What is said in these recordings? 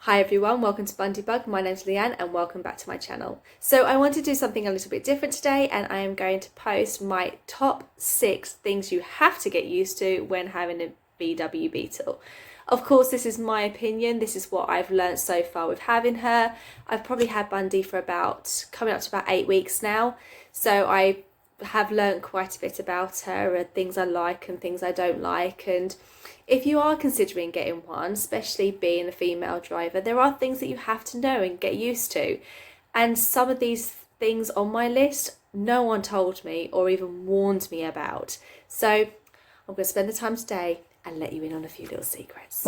Hi everyone, welcome to Bundy Bug. My name's Leanne and welcome back to my channel. So I want to do something a little bit different today, and I am going to post my top 6 things you have to get used to when having a VW Beetle. Of course, this is my opinion. This is what I've learned so far with having her. I've probably had Bundy for coming up to about 8 weeks now. So I have learned quite a bit about her and things I like and things I don't like. And if you are considering getting one, especially being a female driver, there are things that you have to know and get used to. And some of these things on my list, no one told me or even warned me about. So I'm going to spend the time today and let you in on a few little secrets.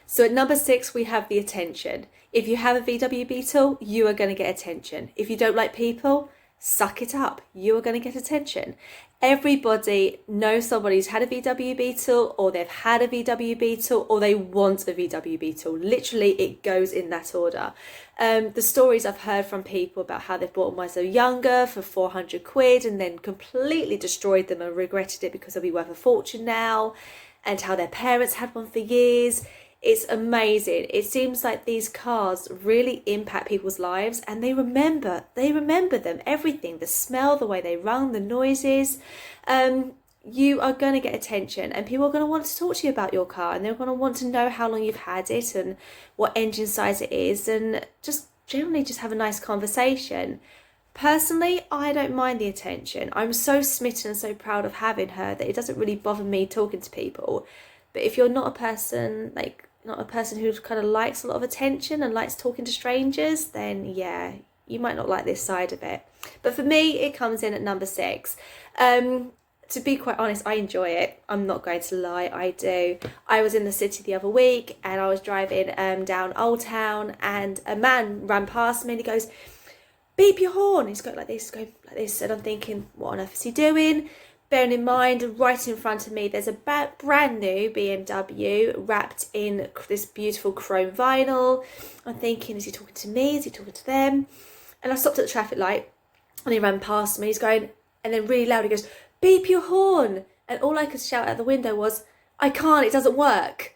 So at number 6, we have the attention. If you have a VW Beetle, you are going to get attention. If you don't like people, suck it up. You are going to get attention. Everybody knows somebody who's had a VW Beetle, or they've had a VW Beetle, or they want a VW Beetle. Literally, it goes in that order. The stories I've heard from people about how they've bought them when they were younger for 400 quid and then completely destroyed them and regretted it because they'll be worth a fortune now, and how their parents had one for years. It's amazing. It seems like these cars really impact people's lives, and they remember them, everything, the smell, the way they run, the noises. You are going to get attention, and people are going to want to talk to you about your car, and they're going to want to know how long you've had it and what engine size it is, and just generally just have a nice conversation. Personally, I don't mind the attention. I'm so smitten and so proud of having her that it doesn't really bother me talking to people. But if you're not a person who kind of likes a lot of attention and likes talking to strangers, then yeah, you might not like this side of it. But for me, it comes in at number 6. To be quite honest, I enjoy it. I'm not going to lie, I do. I was in the city the other week and I was driving down Old Town, and a man ran past me and he goes, "Beep your horn." He's going like this, and I'm thinking, what on earth is he doing? Bearing in mind, right in front of me, there's a brand new BMW wrapped in this beautiful chrome vinyl. I'm thinking, is he talking to me? Is he talking to them? And I stopped at the traffic light and he ran past me. He's going, and then really loud, he goes, "Beep your horn." And all I could shout out the window was, "I can't, it doesn't work."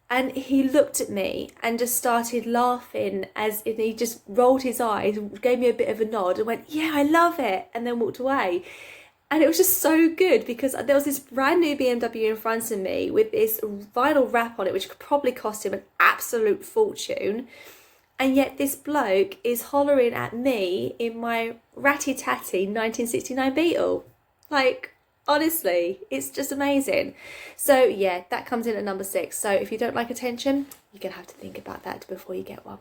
And he looked at me and just started laughing, he just rolled his eyes, gave me a bit of a nod and went, "Yeah, I love it," and then walked away. And it was just so good because there was this brand new BMW in front of me with this vinyl wrap on it, which could probably cost him an absolute fortune. And yet this bloke is hollering at me in my ratty-tatty 1969 Beetle. Like, honestly, it's just amazing. So yeah, that comes in at number 6. So if you don't like attention, you're going to have to think about that before you get one.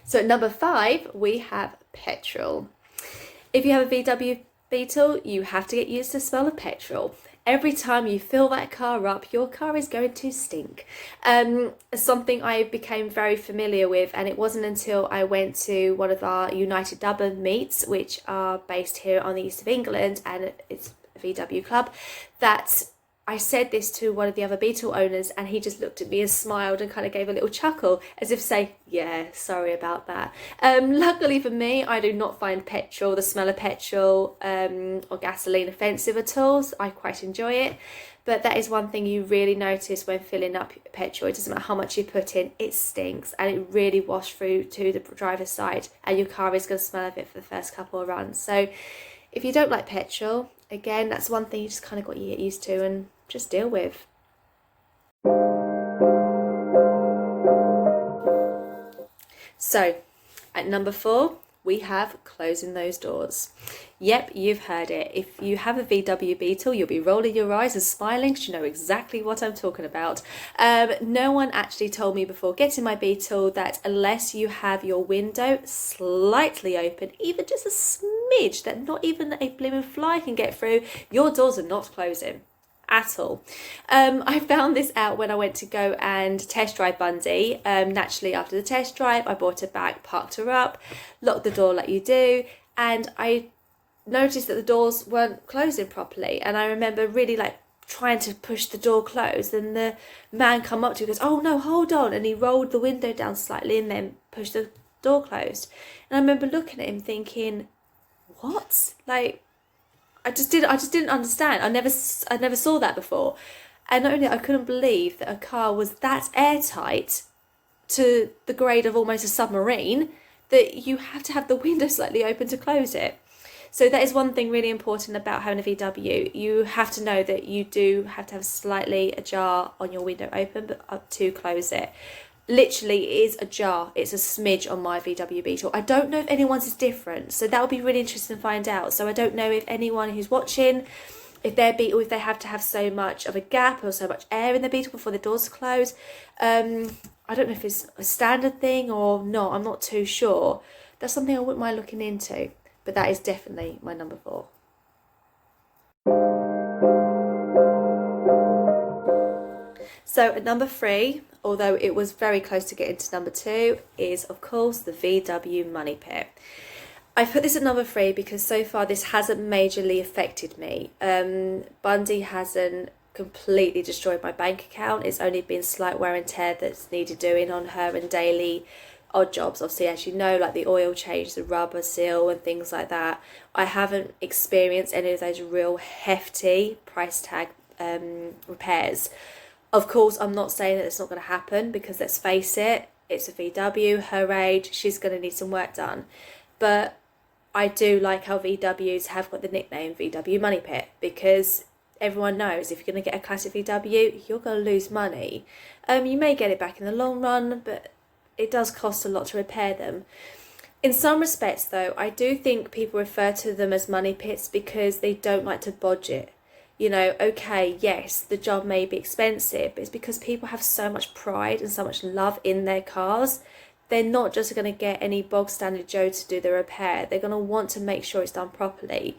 So at number 5, we have petrol. If you have a VW Beetle, you have to get used to the smell of petrol. Every time you fill that car up, your car is going to stink. Something I became very familiar with, and it wasn't until I went to one of our United Dublin meets, which are based here on the east of England, and it's a VW club, that I said this to one of the other Beetle owners, and he just looked at me and smiled and kind of gave a little chuckle as if to say, "Yeah, sorry about that." Luckily for me, I do not find the smell of petrol or gasoline offensive at all. So I quite enjoy it. But that is one thing you really notice when filling up petrol. It doesn't matter how much you put in, it stinks, and it really washes through to the driver's side, and your car is going to smell of it for the first couple of runs. So if you don't like petrol, again, that's one thing you just kind of got to get used to and just deal with. So at number 4, we have closing those doors. Yep, you've heard it. If you have a VW Beetle, you'll be rolling your eyes and smiling because you know exactly what I'm talking about. No one actually told me before getting my Beetle that unless you have your window slightly open, even just a smidge, that not even a blooming fly can get through, your doors are not closing at all. I found this out when I went to go and test drive Bundy. Naturally, after the test drive, I brought her back, parked her up, locked the door like you do, and I noticed that the doors weren't closing properly. And I remember really trying to push the door closed, and the man come up to me and goes, "Oh no, hold on," and he rolled the window down slightly and then pushed the door closed. And I remember looking at him thinking, what? I just didn't understand. I never saw that before. And not only I couldn't believe that a car was that airtight to the grade of almost a submarine that you have to have the window slightly open to close it. So that is one thing really important about having a VW. You have to know that you do have to have slightly ajar on your window open, but up to close it. Literally, it is ajar. It's a smidge on my VW Beetle. I don't know if anyone's is different, so that will be really interesting to find out. So I don't know if anyone who's watching, if their Beetle, if they have to have so much of a gap or so much air in the Beetle before the doors close. I don't know if it's a standard thing or not. I'm not too sure. That's something I wouldn't mind looking into. But that is definitely my number 4. So at number 3, although it was very close to getting to number 2, is of course the VW Money Pit. I put this at number 3 because so far this hasn't majorly affected me. Bundy hasn't completely destroyed my bank account. It's only been slight wear and tear that's needed doing on her and daily odd jobs, obviously, as you know, like the oil change, the rubber seal and things like that. I haven't experienced any of those real hefty price tag repairs. Of course, I'm not saying that it's not going to happen because let's face it, it's a VW, her age, she's going to need some work done. But I do like how VWs have got the nickname VW Money Pit because everyone knows if you're going to get a classic VW, you're going to lose money. You may get it back in the long run, but it does cost a lot to repair them. In some respects, though, I do think people refer to them as money pits because they don't like to budget. You know, okay, yes, the job may be expensive, but it's because people have so much pride and so much love in their cars. They're not just going to get any bog standard Joe to do the repair. They're going to want to make sure it's done properly.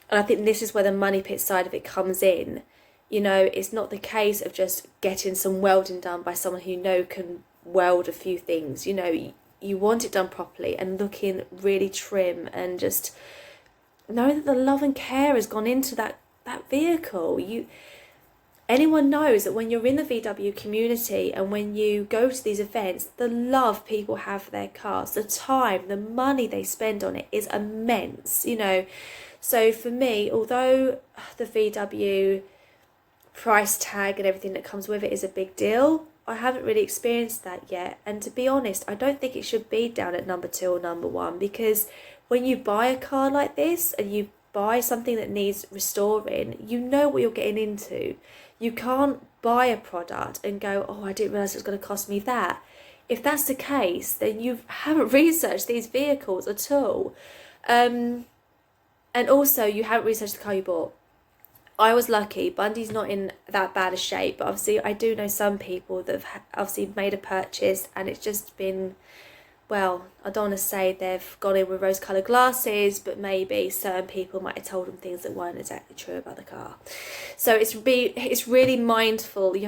And I think this is where the money pit side of it comes in. You know, it's not the case of just getting some welding done by someone who you know can weld a few things. You know, you want it done properly and looking really trim and just know that the love and care has gone into that vehicle. Anyone knows that when you're in the VW community and when you go to these events, the love people have for their cars, the time, the money they spend on it is immense, you know. So for me, although the VW price tag and everything that comes with it is a big deal, I haven't really experienced that yet. And to be honest, I don't think it should be down at number 2 or number 1 because when you buy a car like this and you buy something that needs restoring, you know what you're getting into. You can't buy a product and go, oh, I didn't realise it was going to cost me that. If that's the case, then you haven't researched these vehicles at all. And also, you haven't researched the car you bought. I was lucky. Bundy's not in that bad a shape, but obviously I do know some people that have obviously made a purchase and it's just been, well, I don't want to say they've gone in with rose-coloured glasses, but maybe certain people might have told them things that weren't exactly true about the car. So it's really mindful. You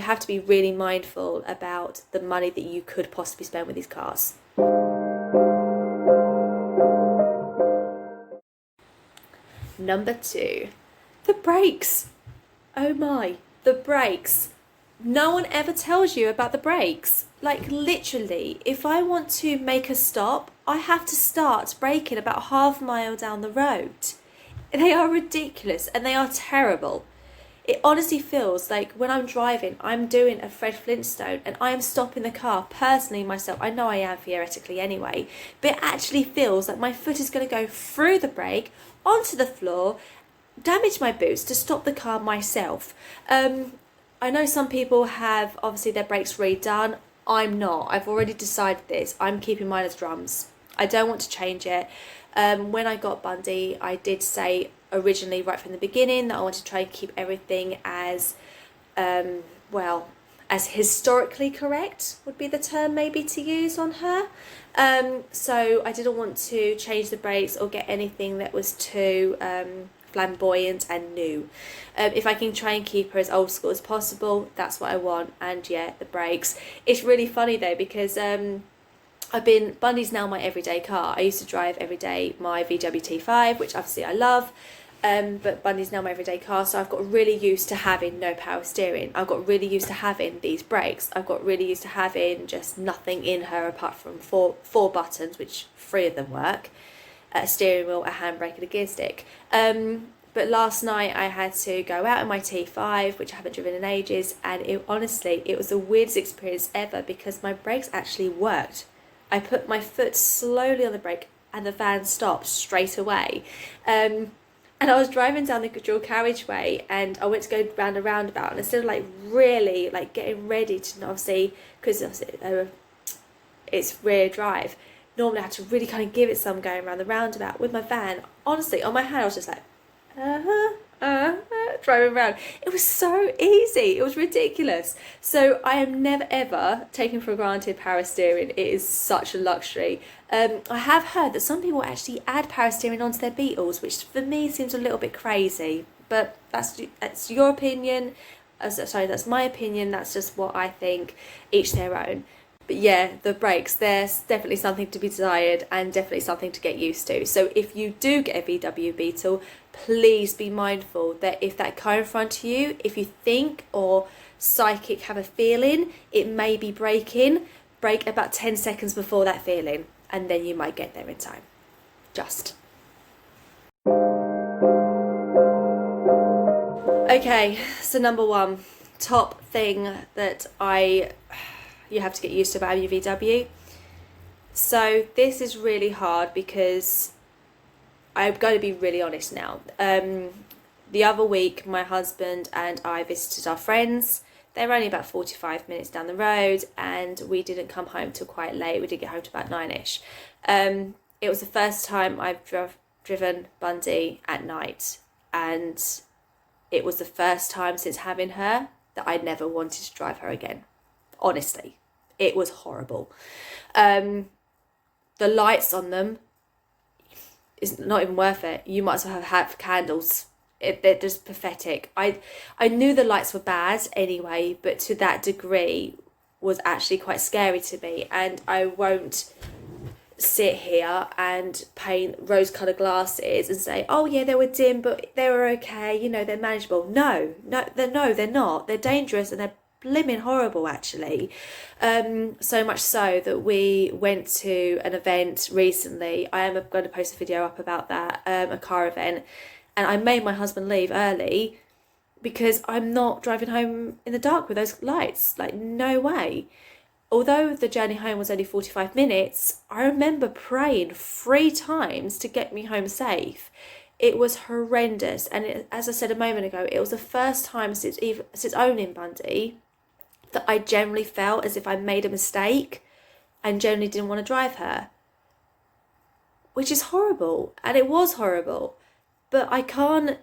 have to be really mindful about the money that you could possibly spend with these cars. Number 2. The brakes. Oh my, the brakes. No one ever tells you about the brakes. Like literally, if I want to make a stop, I have to start braking about half a mile down the road. They are ridiculous and they are terrible. It honestly feels like when I'm driving, I'm doing a Fred Flintstone and I am stopping the car personally myself. I know I am theoretically anyway, but it actually feels like my foot is going to go through the brake, onto the floor, damage my boots to stop the car myself. I know some people have obviously their brakes redone. I'm not. I've already decided this. I'm keeping mine as drums. I don't want to change it. When I got Bundy, I did say originally right from the beginning that I wanted to try and keep everything as as historically correct would be the term maybe to use on her. So I didn't want to change the brakes or get anything that was too flamboyant and new. If I can try and keep her as old school as possible, that's what I want. And yeah, the brakes. It's really funny though because Bundy's now my everyday car. I used to drive every day my VW T5, which obviously I love. But Bundy's now my everyday car, so I've got really used to having no power steering. I've got really used to having these brakes. I've got really used to having just nothing in her apart from four buttons, which 3 of them work. A steering wheel, a handbrake and a gear stick. But last night I had to go out in my T5, which I haven't driven in ages, and honestly, it was the weirdest experience ever because my brakes actually worked. I put my foot slowly on the brake and the van stopped straight away. And I was driving down the dual carriageway and I went to go round a roundabout, and instead of like really like getting ready to obviously, because it's rear drive, normally I had to really kind of give it some going around the roundabout with my van. Honestly, on my hand I was just like, driving around. It was so easy. It was ridiculous. So I am never ever taking for granted power steering. It is such a luxury. I have heard that some people actually add power steering onto their Beetles, which for me seems a little bit crazy. But that's your opinion. Sorry, that's my opinion. That's just what I think. Each their own. But yeah, the brakes, there's definitely something to be desired and definitely something to get used to. So if you do get a VW Beetle, please be mindful that if that car in front of you, if you think or psychic have a feeling it may be braking, brake about 10 seconds before that feeling and then you might get there in time. Just. Okay, so number one, top thing that you have to get used to about your VW. So this is really hard because I'm going to be really honest now. The other week, my husband and I visited our friends. They were only about 45 minutes down the road and we didn't come home till quite late. We didn't get home till about 9ish. It was the first time I've driven Bundy at night, and it was the first time since having her that I'd never wanted to drive her again. Honestly, it was horrible. The lights on them is not even worth it. You might as well have had candles. They're just pathetic. I knew the lights were bad anyway, but to that degree was actually quite scary to me. And I won't sit here and paint rose-coloured glasses and say, oh yeah, they were dim, but they were okay, you know, they're manageable. No, they're not. They're dangerous and they're blimmin' horrible actually. So much so that we went to an event recently. I am going to post a video up about that, a car event, and I made my husband leave early because I'm not driving home in the dark with those lights. Like, no way. Although the journey home was only 45 minutes, I remember praying 3 times to get me home safe. It was horrendous, and as I said a moment ago, it was the first time since owning Bundy that I generally felt as if I made a mistake and generally didn't want to drive her, which is horrible, and it was horrible. But I can't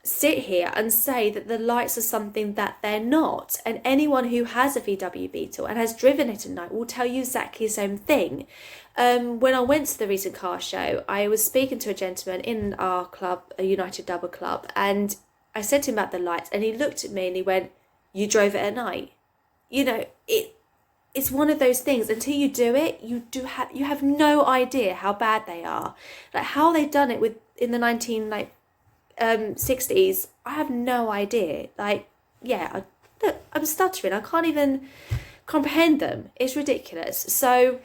sit here and say that the lights are something that they're not. And anyone who has a VW Beetle and has driven it at night will tell you exactly the same thing. When I went to the recent car show, I was speaking to a gentleman in our club, a United Double Club, and I said to him about the lights, and he looked at me and he went, "You drove it at night?" You know, it's one of those things. Until you do it, you have no idea how bad they are. Like how they done it in the 60s, I have no idea. Like, yeah, I'm stuttering. I can't even comprehend them. It's ridiculous. So,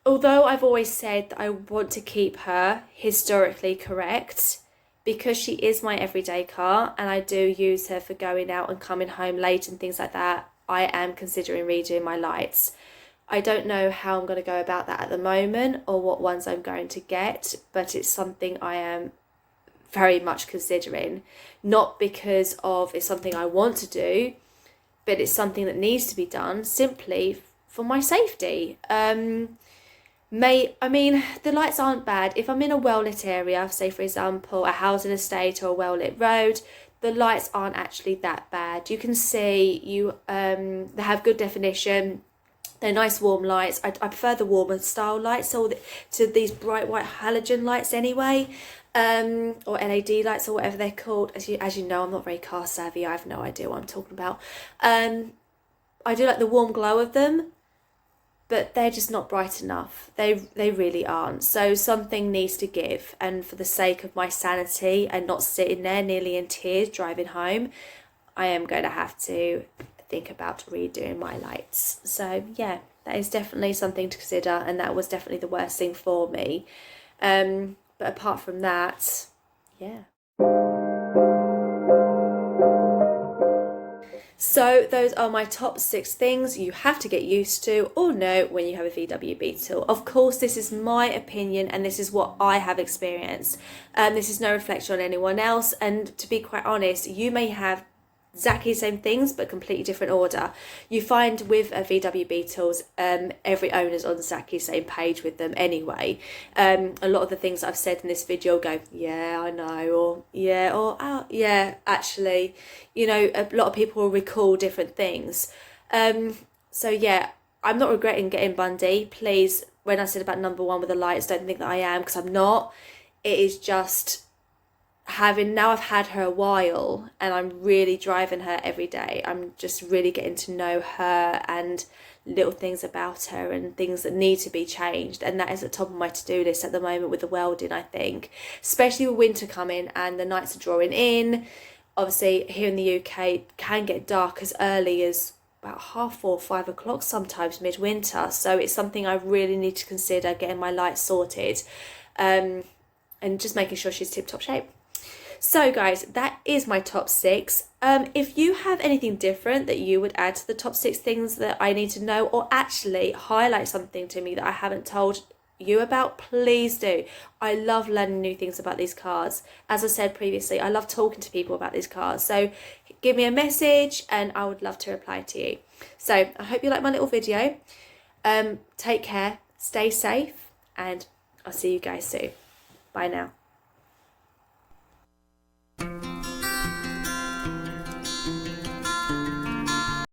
although I've always said that I want to keep her historically correct, because she is my everyday car and I do use her for going out and coming home late and things like that, I am considering redoing my lights. I don't know how I'm going to go about that at the moment or what ones I'm going to get, but it's something I am very much considering. Not because of it's something I want to do, but it's something that needs to be done simply for my safety. The lights aren't bad. If I'm in a well-lit area, say for example a housing estate or a well-lit road, the lights aren't actually that bad. You can see they have good definition. They're nice warm lights. I prefer the warmer style lights to these bright white halogen lights anyway, or LED lights or whatever they're called. As you know, I'm not very car savvy. I have no idea what I'm talking about. I do like the warm glow of them, but they're just not bright enough. They really aren't. So something needs to give, and for the sake of my sanity and not sitting there nearly in tears driving home, I am going to have to think about redoing my lights. So yeah, that is definitely something to consider, and that was definitely the worst thing for me. But apart from that, yeah. So those are my top 6 things you have to get used to or know when you have a VW Beetle. Of course, this is my opinion and this is what I have experienced. This is no reflection on anyone else, and to be quite honest, you may have exactly the same things but completely different order. You find with VW Beetles, every owner's on exactly the same page with them anyway. A lot of the things I've said in this video go, yeah, I know, or yeah, or oh, yeah, actually, you know, a lot of people will recall different things. So yeah, I'm not regretting getting Bundy. Please, when I said about number 1 with the lights, don't think that I am, because I'm not. It is just now I've had her a while and I'm really driving her every day. I'm just really getting to know her and little things about her and things that need to be changed, and that is at the top of my to-do list at the moment with the welding, I think, especially with winter coming and the nights are drawing in. Obviously here in the UK it can get dark as early as about 4:30, 5 o'clock sometimes midwinter, so it's something I really need to consider, getting my lights sorted, and just making sure she's tip-top shape. So guys, that is my top 6. If you have anything different that you would add to the top 6 things that I need to know, or actually highlight something to me that I haven't told you about, please do. I love learning new things about these cars. As I said previously, I love talking to people about these cars. So give me a message and I would love to reply to you. So I hope you like my little video. Take care, stay safe, and I'll see you guys soon. Bye now.